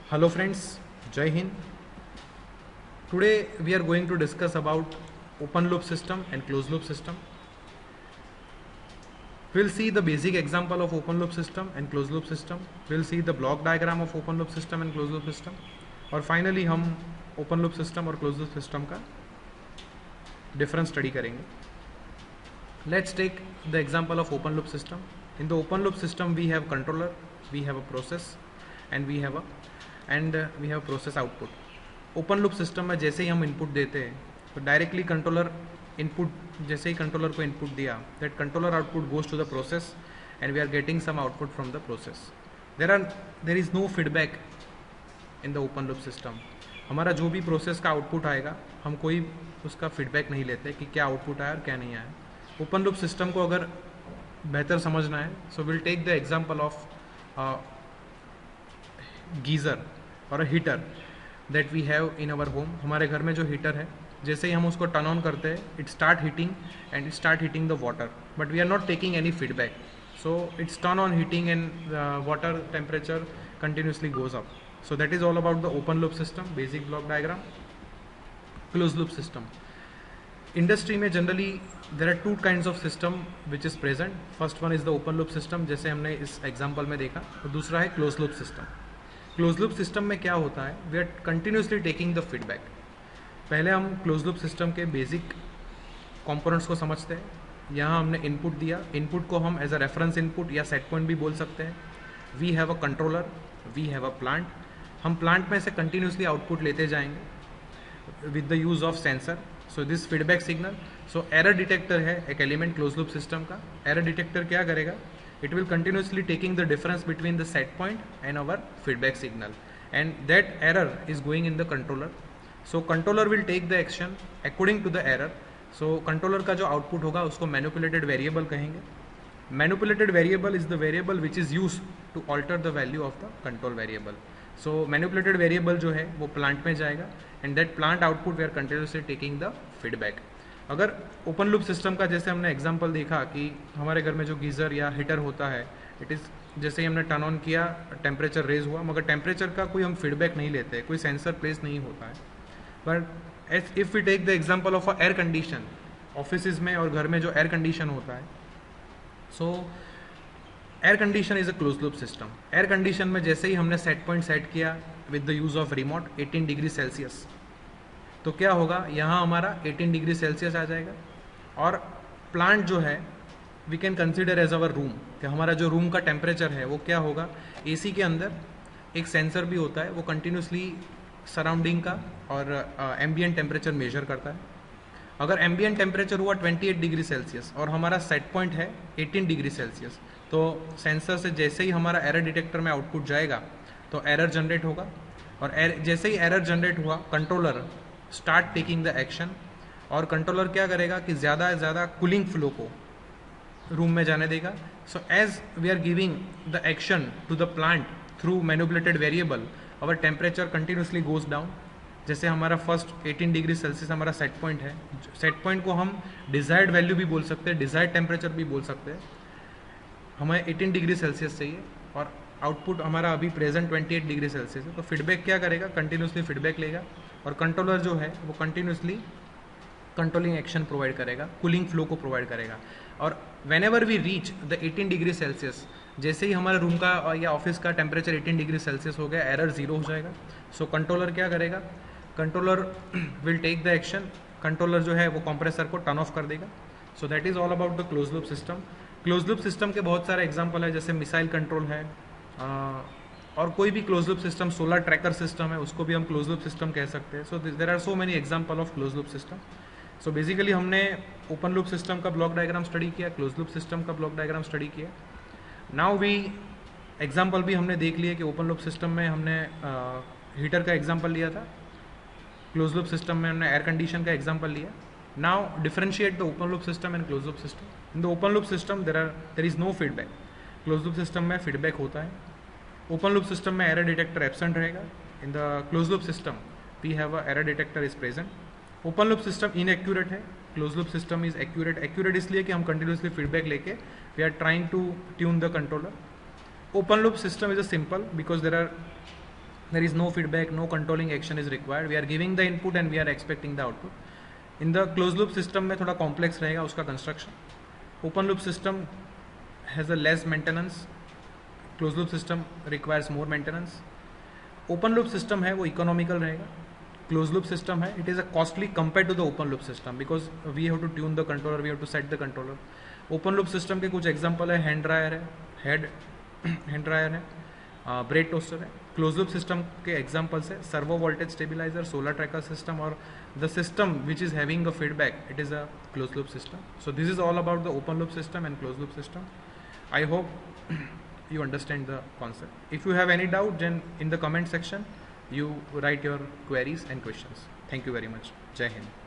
Hello friends, Jai Hind. Today we are going to discuss about open loop system and closed loop system. We'll see the basic example of open loop system and closed loop system. We'll see the block diagram of open loop system and closed loop system. और finally हम open loop system और close loop system का difference study करेंगे. Let's take the example of open loop system. In the open loop system we have controller, we have a process and we have process output. Open loop system में जैसे ही हम input देते हैं तो directly controller input, जैसे ही controller को input दिया, that controller output goes to the process and we are getting some output from the process. There is no feedback in the open loop system. हमारा जो भी प्रोसेस का output आएगा हम कोई उसका फीडबैक नहीं लेते कि क्या आउटपुट आया और क्या नहीं आया. ओपन लूप सिस्टम को अगर बेहतर समझना है so will take the example of geyser और a heater that we have in our home. हमारे घर में जो हीटर है, जैसे ही हम उसको टर्न ऑन करते हैं it start heating the water, but we are not taking any feedback. So it's turn on heating and water temperature continuously goes up. So that is all about the open loop system, basic block diagram. Closed loop system. Industry में generally there are two kinds of system which is present. First one is the open loop system, जैसे हमने इस example में देखा, और दूसरा है closed loop system. Closed loop system में क्या होता है, we are continuously taking the feedback. पहले हम closed loop system के basic components को समझते हैं. यहाँ हमने input दिया, input को हम as a reference input या set point भी बोल सकते हैं. We have a controller, we have a plant. हम प्लांट में से कंटिन्यूसली आउटपुट लेते जाएंगे with the use of sensor. So this feedback signal. So error detector है एक एलिमेंट क्लोज लूप सिस्टम का. एरर डिटेक्टर क्या करेगा, it will continuously taking the difference between the set point and our feedback signal and that error is going in the controller. So controller will take the action according to the error. So controller का जो output होगा उसको manipulated variable कहेंगे. Manipulated variable is the variable which is use to alter the value of the control variable. So manipulated variable जो है वो plant में जाएगा and that plant output we are continuously taking the feedback. अगर open loop system का जैसे हमने example देखा कि हमारे घर में जो गीज़र या हीटर होता है, इट इज़ जैसे ही हमने टर्न ऑन किया टेम्परेचर रेज हुआ, मगर टेम्परेचर का कोई हम फीडबैक नहीं लेते, कोई सेंसर प्लेस नहीं होता है. But if we take the example of a air condition, office में और घर में जो एयर कंडीशन होता है, so air condition is a close loop system. Air condition में जैसे ही हमने सेट पॉइंट सेट किया with the use of remote 18 degree Celsius, तो क्या होगा, यहाँ हमारा 18 डिग्री सेल्सियस आ जाएगा. और प्लांट जो है we can consider as our room, कि हमारा जो रूम का टेम्परेचर है वो क्या होगा. एसी के अंदर एक सेंसर भी होता है, वो कंटिन्यूसली सराउंडिंग का और एम्बियंट टेम्परेचर मेजर करता है. अगर एम्बियंट टेम्परेचर हुआ 28 डिग्री सेल्सियस और हमारा सेट पॉइंट है 18 डिग्री सेल्सियस, तो सेंसर से जैसे ही हमारा एरर डिटेक्टर में आउटपुट जाएगा तो एरर जनरेट होगा. और जैसे ही एरर जनरेट हुआ controller start taking the action. और कंट्रोलर क्या करेगा कि ज़्यादा से ज़्यादा कूलिंग फ्लो को रूम में जाने देगा. So as we are giving the action to the plant through manipulated variable, our temperature continuously goes down. जैसे हमारा फर्स्ट 18 डिग्री सेल्सियस हमारा सेट पॉइंट है, सेट पॉइंट को हम डिज़ायर्ड वैल्यू भी बोल सकते हैं, डिज़ायर्ड टेम्परेचर भी बोल सकते हैं. हमें 18 डिग्री सेल्सियस चाहिए और आउटपुट हमारा अभी प्रेजेंट 28 डिग्री सेल्सियस है, तो फीडबैक क्या करेगा, कंटिन्यूसली फीडबैक लेगा. और कंट्रोलर जो है वो कंटिन्यूसली कंट्रोलिंग एक्शन प्रोवाइड करेगा, कूलिंग फ्लो को प्रोवाइड करेगा. और whenever we reach the 18 degree Celsius, जैसे ही हमारे रूम का या ऑफिस का टेम्परेचर 18 डिग्री सेल्सियस हो गया, एरर 0 हो जाएगा. सो कंट्रोलर क्या करेगा, controller will take the action. Controller जो है वो कंप्रेसर को टर्न ऑफ कर देगा. So that is all about the close loop system. Close loop system के बहुत सारे एग्जांपल है, जैसे मिसाइल कंट्रोल है, और कोई भी close loop system, solar tracker system है, उसको भी हम क्लोज लूप सिस्टम कह सकते हैं. So there are so many example of close loop system. So basically हमने ओपन लूप सिस्टम का ब्लॉक डायग्राम स्टडी किया, क्लोज लूप सिस्टम का ब्लॉक डायग्राम स्टडी किया. नाउ वी एग्जाम्पल भी हमने देख लिया कि ओपन लूप सिस्टम में हमने हीटर का एग्जाम्पल लिया था, क्लोज लूप सिस्टम में हमने एयर कंडीशन का एग्जाम्पल लिया. Now differentiate the open loop system and closed loop system. In the open loop system there is no feedback. Closed loop system में feedback होता है. Open loop system में error detector absent रहेगा. In the closed loop system we have a error detector is present. Open loop system inaccurate है, closed loop system is accurate. Accurate इसलिए कि हम continuously feedback लेके we are trying to tune the controller. Open loop system is a simple because there are There is no feedback, no controlling action is required. We are giving the input and we are expecting the output. In the closed loop system में थोड़ा complex रहेगा उसका construction. Open loop system has a less maintenance. Closed loop system requires more maintenance. Open loop system है वो economical रहेगा. Closed loop system है it is a costly compared to the open loop system because we have to tune the controller, we have to set the controller. Open loop system के कुछ example है hand dryer है, hand dryer है, bread toaster है. Close loop system के examples है servo voltage stabiliser, solar tracker system और the system which is having a feedback, it is a close loop system. So this is all about the open loop system and close loop system. I hope you understand the concept. If you have any doubt, then in the comment section you write your queries and questions. Thank you very much. Jai Hind.